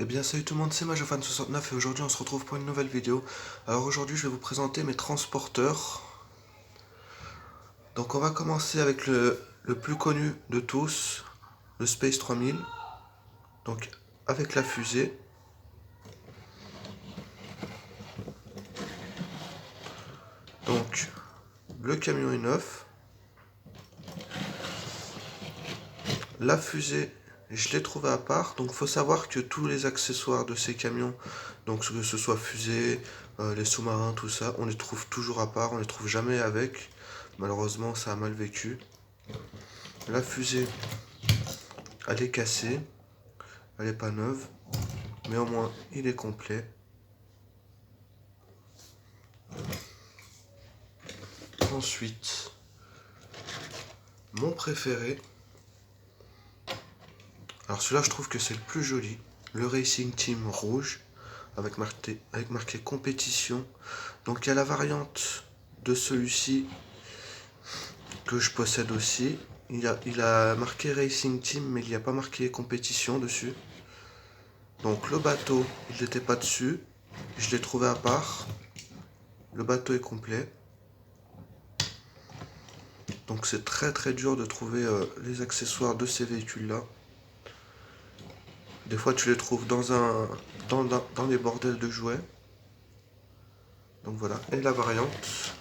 Eh bien salut tout le monde, c'est Majofan69 et aujourd'hui on se retrouve pour une nouvelle vidéo. Alors aujourd'hui je vais vous présenter mes transporteurs. Donc on va commencer avec le plus connu de tous, le Space 3000. Donc avec la fusée. Donc le camion est neuf. La fusée, je l'ai trouvée à part. Donc il faut savoir que tous les accessoires de ces camions, donc que ce soit fusée, les sous-marins, tout ça, on les trouve toujours à part, on les trouve jamais avec. Malheureusement ça a mal vécu. La fusée, elle est cassée, elle est pas neuve, mais au moins il est complet. Ensuite, mon préféré, alors celui-là je trouve que c'est le plus joli, le Racing Team rouge, avec marqué compétition. Donc il y a la variante de celui-ci que je possède aussi. Il a marqué Racing Team, mais il n'y a pas marqué compétition dessus. Donc le bateau, il n'était pas dessus. Je l'ai trouvé à part. Le bateau est complet. Donc c'est très dur de trouver les accessoires de ces véhicules-là. Des fois tu les trouves dans les bordels de jouets. Donc voilà. Et la variante.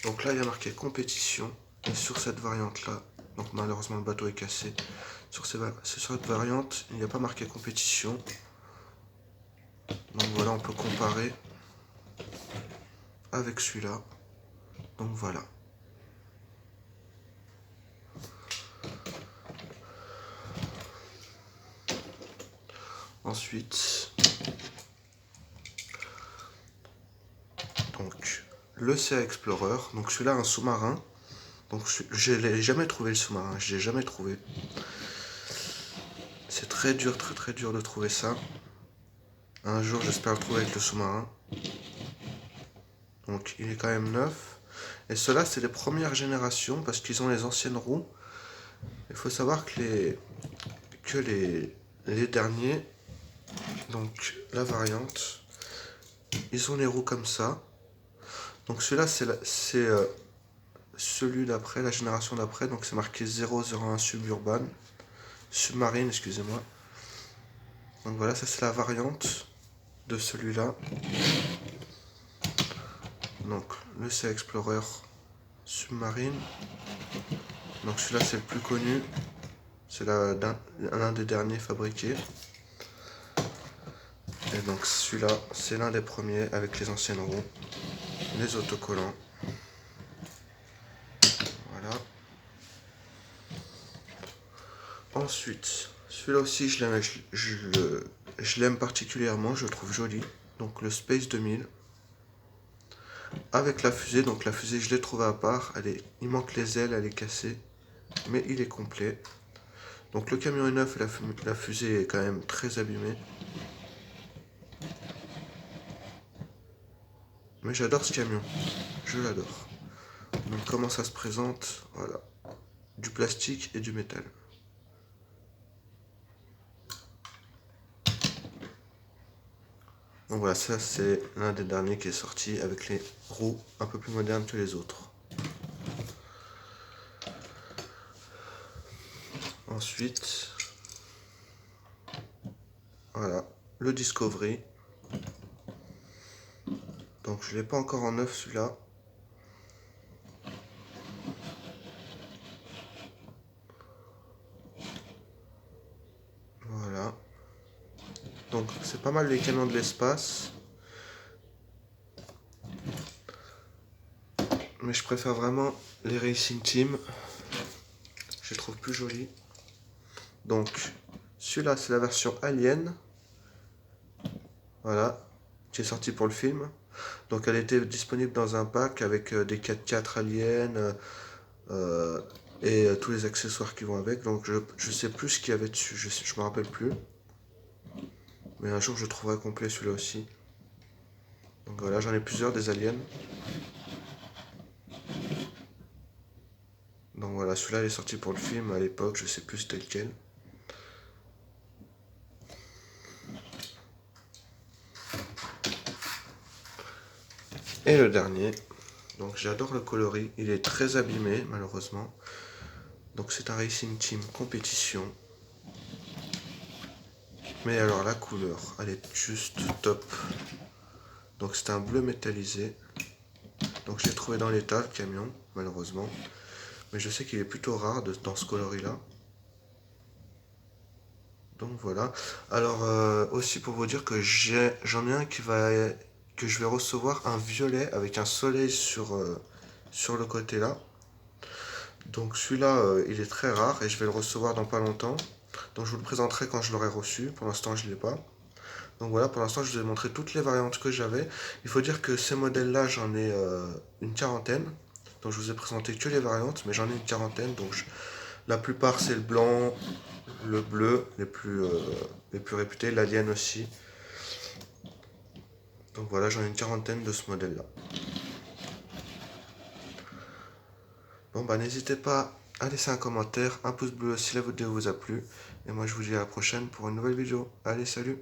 Donc là il y a marqué compétition. Et sur cette variante-là, donc malheureusement le bateau est cassé. Sur cette variante, il n'y a pas marqué compétition. Donc voilà, on peut comparer avec celui-là. Donc voilà. Ensuite, donc le CA Explorer. Donc celui-là, un sous-marin. Donc je l'ai jamais trouvé le sous-marin. Je l'ai jamais trouvé. C'est très dur de trouver ça. Un jour, j'espère le trouver avec le sous-marin. Donc il est quand même neuf. Et ceux-là, c'est les premières générations parce qu'ils ont les anciennes roues. Il faut savoir que les derniers, donc la variante, ils ont les roues comme ça. Donc celui-là, c'est celui d'après, la génération d'après. Donc c'est marqué 001 Suburban. Submarine, excusez-moi. Donc voilà, ça c'est la variante de celui-là. Donc le Sea Explorer Submarine. Donc celui-là c'est le plus connu. C'est l'un des derniers fabriqués. Et donc celui-là c'est l'un des premiers avec les anciennes roues. Les autocollants. Voilà. Ensuite, celui-là aussi je l'aime particulièrement, je le trouve joli. Donc le Space 2000. Avec la fusée, donc la fusée je l'ai trouvée à part. Il manque les ailes, elle est cassée. Mais il est complet. Donc le camion est neuf et la fusée est quand même très abîmée. Mais j'adore ce camion. Je l'adore. Donc comment ça se présente? Voilà. Du plastique et du métal. Donc voilà, ça c'est l'un des derniers qui est sorti avec les roues un peu plus modernes que les autres. Ensuite, voilà, le Discovery. Donc je ne l'ai pas encore en neuf celui-là. Voilà. Donc c'est pas mal les camions de l'espace. Mais je préfère vraiment les Racing Team. Je les trouve plus jolis. Donc celui-là c'est la version Alien. Voilà. Qui est sortie pour le film. Donc elle était disponible dans un pack avec des 4x4 Alien et tous les accessoires qui vont avec. Donc je sais plus ce qu'il y avait dessus, je me rappelle plus. Mais un jour je trouverai complet celui-là aussi. Donc voilà, j'en ai plusieurs des aliens. Donc voilà, celui-là il est sorti pour le film à l'époque, je sais plus c'était lequel. Et le dernier, donc j'adore le coloris, il est très abîmé malheureusement. Donc c'est un Racing Team compétition. Mais alors la couleur, elle est juste top. Donc c'est un bleu métallisé. Donc je l'ai trouvé dans l'état, le camion, malheureusement. Mais je sais qu'il est plutôt rare dans ce coloris-là. Donc voilà. Alors aussi pour vous dire que j'en ai un que je vais recevoir un violet avec un soleil sur le côté là. Donc celui-là, il est très rare et je vais le recevoir dans pas longtemps. Donc je vous le présenterai quand je l'aurai reçu. Pour l'instant, je ne l'ai pas. Donc voilà, pour l'instant, je vous ai montré toutes les variantes que j'avais. Il faut dire que ces modèles-là, j'en ai une quarantaine. Donc je vous ai présenté que les variantes, mais j'en ai une quarantaine. Donc la plupart, c'est le blanc, le bleu, les plus réputés, l'alien aussi. Donc voilà, j'en ai une quarantaine de ce modèle-là. Bon bah n'hésitez pas à laisser un commentaire, un pouce bleu si la vidéo vous a plu. Et moi je vous dis à la prochaine pour une nouvelle vidéo. Allez, salut!